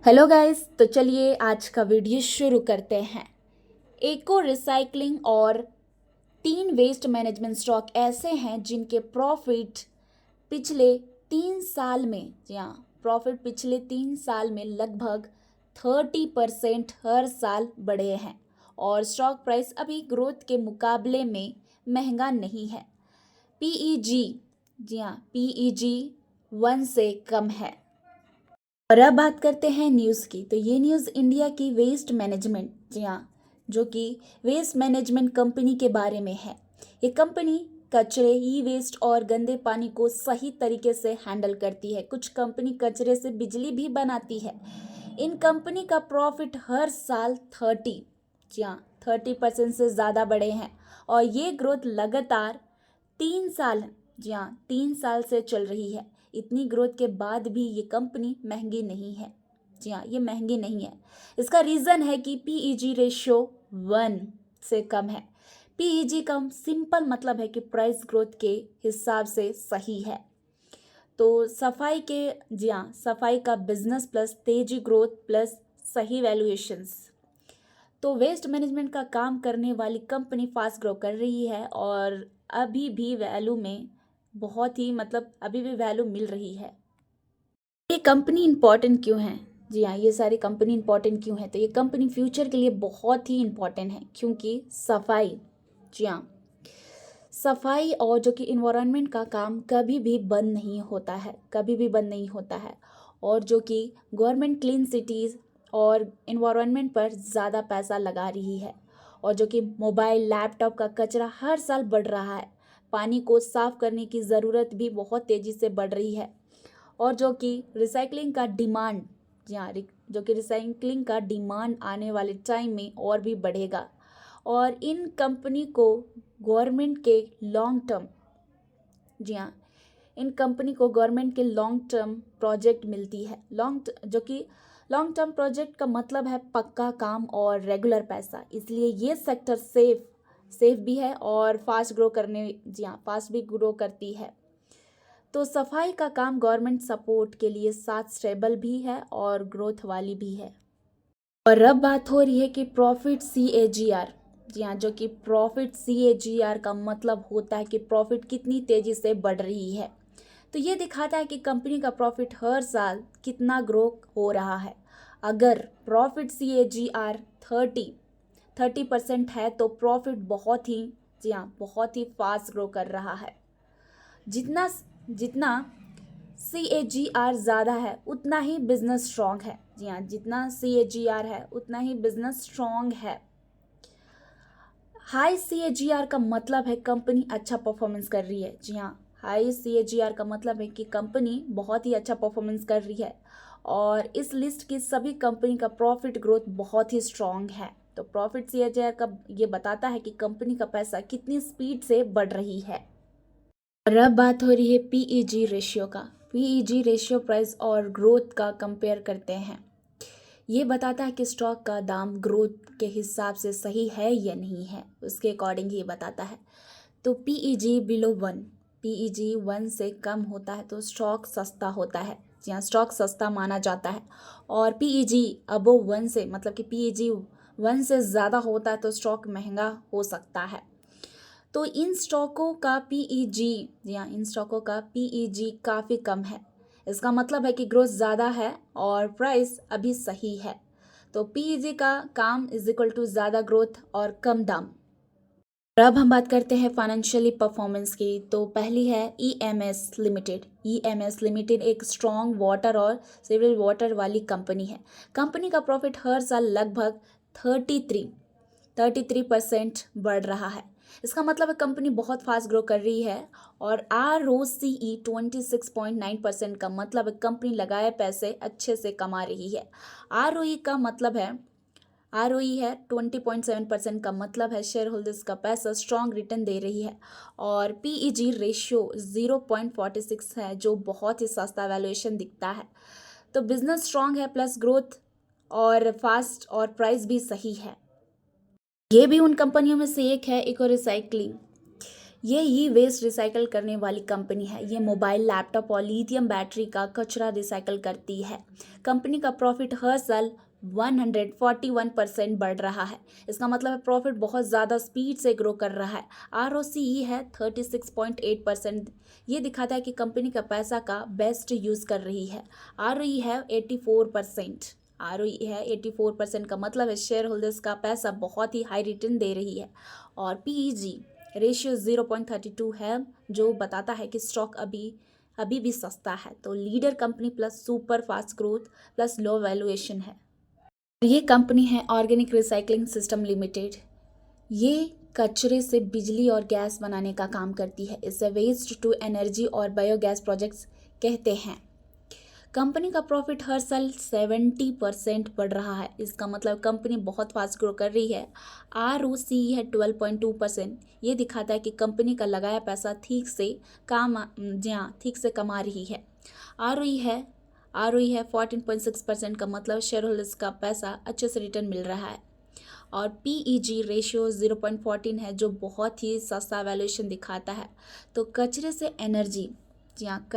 Hello guys, तो चलिए आज का वीडियो शुरू करते हैं। इको रिसाइकलिंग और तीन वेस्ट मैनेजमेंट स्टॉक ऐसे हैं जिनके प्रॉफिट पिछले 3 साल में, जी हाँ, प्रॉफिट पिछले 3 साल में लगभग 30% हर साल बढ़े हैं और स्टॉक प्राइस अभी ग्रोथ के मुकाबले में महंगा नहीं है। पीईजी, जी हाँ, पीईजी 1 से कम है। और अब बात करते हैं न्यूज़ की। तो ये न्यूज़ इंडिया की वेस्ट मैनेजमेंट, जी हाँ, जो कि वेस्ट मैनेजमेंट कंपनी के बारे में है। ये कंपनी कचरे, ई वेस्ट और गंदे पानी को सही तरीके से हैंडल करती है। कुछ कंपनी कचरे से बिजली भी बनाती है। इन कंपनी का प्रॉफिट हर साल 30% से ज़्यादा बढ़े हैं और ये ग्रोथ लगातार 3 साल, जी हाँ, 3 साल से चल रही है। इतनी ग्रोथ के बाद भी ये कंपनी महंगी नहीं है। जी हाँ, ये महंगी नहीं है। इसका रीज़न है कि पीईजी रेशियो 1 से कम है। पीईजी कम सिंपल मतलब है कि प्राइस ग्रोथ के हिसाब से सही है। तो सफाई के, जी हाँ, सफाई का बिजनेस प्लस तेजी ग्रोथ प्लस सही वैल्यूएशंस। तो वेस्ट मैनेजमेंट का काम करने वाली कंपनी फास्ट ग्रो कर रही है और अभी भी वैल्यू में बहुत ही, मतलब अभी भी वैल्यू मिल रही है। ये कंपनी इंपॉर्टेंट क्यों है? जी हाँ, ये सारी कंपनी इंपॉर्टेंट क्यों है? तो ये कंपनी फ्यूचर के लिए बहुत ही इंपॉर्टेंट है क्योंकि सफाई, जी हाँ, सफाई और जो कि इन्वायरमेंट का काम कभी भी बंद नहीं होता है, कभी भी बंद नहीं होता है। और जो कि गवर्नमेंट क्लीन सिटीज़ और इन्वायरमेंट पर ज़्यादा पैसा लगा रही है। और जो कि मोबाइल लैपटॉप का कचरा हर साल बढ़ रहा है। पानी को साफ करने की ज़रूरत भी बहुत तेज़ी से बढ़ रही है। और जो कि रिसाइकलिंग का डिमांड, जी हाँ, जो कि रिसाइकलिंग का डिमांड आने वाले टाइम में और भी बढ़ेगा। और इन कंपनी को गवर्नमेंट के लॉन्ग टर्म, जी हाँ, इन कंपनी को गवर्नमेंट के लॉन्ग टर्म प्रोजेक्ट मिलती है। जो कि लॉन्ग टर्म प्रोजेक्ट का मतलब है पक्का काम और रेगुलर पैसा। इसलिए ये सेक्टर सेफ भी है और फास्ट ग्रो करने, जी हाँ, फास्ट भी ग्रो करती है। तो सफाई का काम गवर्नमेंट सपोर्ट के लिए साथ स्टेबल भी है और ग्रोथ वाली भी है। और अब बात हो रही है कि प्रॉफिट CAGR, जी हाँ, जो कि प्रॉफिट CAGR का मतलब होता है कि प्रॉफिट कितनी तेजी से बढ़ रही है। तो ये दिखाता है कि कंपनी का प्रॉफिट हर साल कितना ग्रो हो रहा है। अगर प्रॉफिट CAGR 30% है तो प्रॉफिट बहुत ही, जी हाँ, बहुत ही फास्ट ग्रो कर रहा है। जितना जितना CAGR ज़्यादा है उतना ही बिजनेस स्ट्रॉन्ग है। जी हाँ, जितना CAGR है उतना ही बिजनेस स्ट्रॉन्ग है। हाई CAGR का मतलब है कंपनी अच्छा परफॉर्मेंस कर रही है। जी हाँ, हाई CAGR का मतलब है कि कंपनी बहुत ही अच्छा परफॉर्मेंस कर रही है और इस लिस्ट की सभी कंपनी का प्रॉफिट ग्रोथ बहुत ही स्ट्रॉन्ग है। तो प्रॉफिट CAGR का ये बताता है कि कंपनी का पैसा कितनी स्पीड से बढ़ रही है। और अब बात हो रही है पीईजी रेशियो का। पीईजी रेशियो प्राइस और ग्रोथ का कंपेयर करते हैं। ये बताता है कि स्टॉक का दाम ग्रोथ के हिसाब से सही है या नहीं है, उसके अकॉर्डिंग ये बताता है। तो पीईजी बिलो 1, पीईजी 1 से कम होता है तो स्टॉक सस्ता होता है। जी हाँ, स्टॉक सस्ता माना जाता है। और पीईजी अबोव 1 से, मतलब कि पीईजी 1 से ज़्यादा होता है तो स्टॉक महंगा हो सकता है। तो इन स्टॉकों का पीईजी, जी हाँ, इन स्टॉकों का पीईजी काफ़ी कम है। इसका मतलब है कि ग्रोथ ज़्यादा है और प्राइस अभी सही है। तो पीईजी का काम इज इक्वल टू ज़्यादा ग्रोथ और कम दाम। और अब हम बात करते हैं फाइनेंशियली परफॉर्मेंस की। तो पहली है ईएमएस लिमिटेड। ईएमएस लिमिटेड एक स्ट्रॉन्ग वाटर और सिविल वाटर वाली कंपनी है। कंपनी का प्रॉफिट हर साल लगभग 33% बढ़ रहा है। इसका मतलब है कंपनी बहुत फास्ट ग्रो कर रही है। और ROCE 26.9% का मतलब है कंपनी लगाए पैसे अच्छे से कमा रही है। ROE का मतलब है, ROE है 20.7% का मतलब है शेयर होल्डर्स का पैसा स्ट्रॉन्ग रिटर्न दे रही है। और पीईजी रेशियो 0.46 है जो बहुत ही सस्ता वैल्यूएशन दिखता है। तो बिजनेस स्ट्रॉन्ग है प्लस ग्रोथ और फास्ट और प्राइस भी सही है। ये भी उन कंपनियों में से एक है, इको रिसाइकलिंग। ये ई वेस्ट रिसाइकल करने वाली कंपनी है। ये मोबाइल, लैपटॉप और लिथियम बैटरी का कचरा रिसाइकल करती है। कंपनी का प्रॉफिट हर साल 141% बढ़ रहा है। इसका मतलब है प्रॉफिट बहुत ज़्यादा स्पीड से ग्रो कर रहा है। ROCE है 36.8%। ये दिखाता है कि कंपनी का पैसा का बेस्ट यूज़ कर रही है। ROE है 84%। ROE है 84% का मतलब है शेयर होल्डर्स का पैसा बहुत ही हाई रिटर्न दे रही है। और PEG रेशियो 0.32 है, जो बताता है कि स्टॉक अभी भी सस्ता है। तो leader company plus super fast growth plus low valuation है। ये कंपनी है ऑर्गेनिक रिसाइकलिंग सिस्टम लिमिटेड। ये कचरे से बिजली और गैस बनाने का काम करती है। इसे वेस्ट टू एनर्जी और बायोगैस प्रोजेक्ट्स कहते हैं। कंपनी का प्रॉफिट हर साल 70% बढ़ रहा है। इसका मतलब कंपनी बहुत फास्ट ग्रो कर रही है। ROCE है 12.2%। ये दिखाता है कि कंपनी का लगाया पैसा ठीक से कमा रही है। ROE है 14.6% का मतलब शेयर होल्डर्स का पैसा अच्छे से रिटर्न मिल रहा है। और PEG रेशियो 0.14 है, जो बहुत ही सस्ता वैल्यूएशन दिखाता है। तो कचरे से एनर्जी, जी हाँ,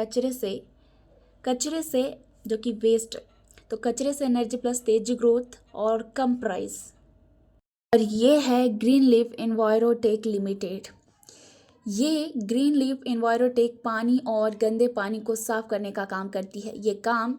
कचरे से जो कि वेस्ट, तो कचरे से एनर्जी प्लस तेज ग्रोथ और कम प्राइस। और ये है ग्रीन लीफ एनवायरोटेक लिमिटेड। ये ग्रीन लीफ एनवायरोटेक पानी और गंदे पानी को साफ करने का काम करती है। ये काम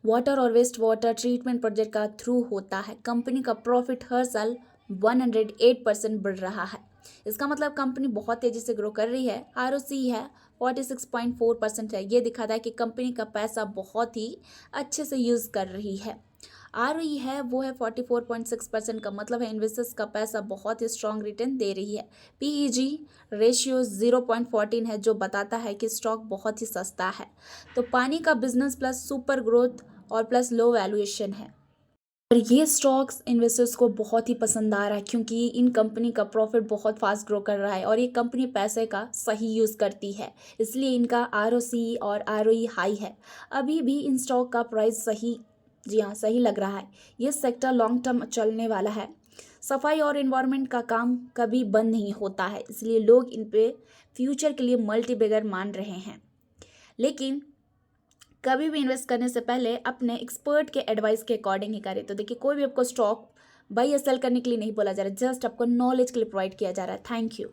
वाटर और वेस्ट वाटर ट्रीटमेंट प्रोजेक्ट का थ्रू होता है। कंपनी का प्रॉफिट हर साल 108% बढ़ रहा है। इसका मतलब कंपनी बहुत तेजी से ग्रो कर रही है। ROCE है 46.4% है। ये दिखाता है कि कंपनी का पैसा बहुत ही अच्छे से यूज़ कर रही है। ROE है वो है 44.6% का मतलब है इन्वेस्टर्स का पैसा बहुत ही स्ट्रॉन्ग रिटर्न दे रही है। PEG रेशियो 0.14 है, जो बताता है कि स्टॉक बहुत ही सस्ता है। तो पानी का बिजनेस प्लस सुपर ग्रोथ और प्लस लो वैल्यूएशन है। और ये स्टॉक्स इन्वेस्टर्स को बहुत ही पसंद आ रहा है, क्योंकि इन कंपनी का प्रॉफिट बहुत फास्ट ग्रो कर रहा है और ये कंपनी पैसे का सही यूज़ करती है, इसलिए इनका ROCE और ROE हाई है। अभी भी इन स्टॉक का प्राइस सही, जी हाँ, सही लग रहा है। ये सेक्टर लॉन्ग टर्म चलने वाला है। सफाई और इन्वायरमेंट का काम कभी बंद नहीं होता है, इसलिए लोग इन पे फ्यूचर के लिए मल्टी बैगर मान रहे हैं। लेकिन कभी भी इन्वेस्ट करने से पहले अपने एक्सपर्ट के एडवाइस के अकॉर्डिंग ही करें। तो देखिए, कोई भी आपको स्टॉक बाई या सेल करने के लिए नहीं बोला जा रहा है, जस्ट आपको नॉलेज के लिए प्रोवाइड किया जा रहा है। Thank you.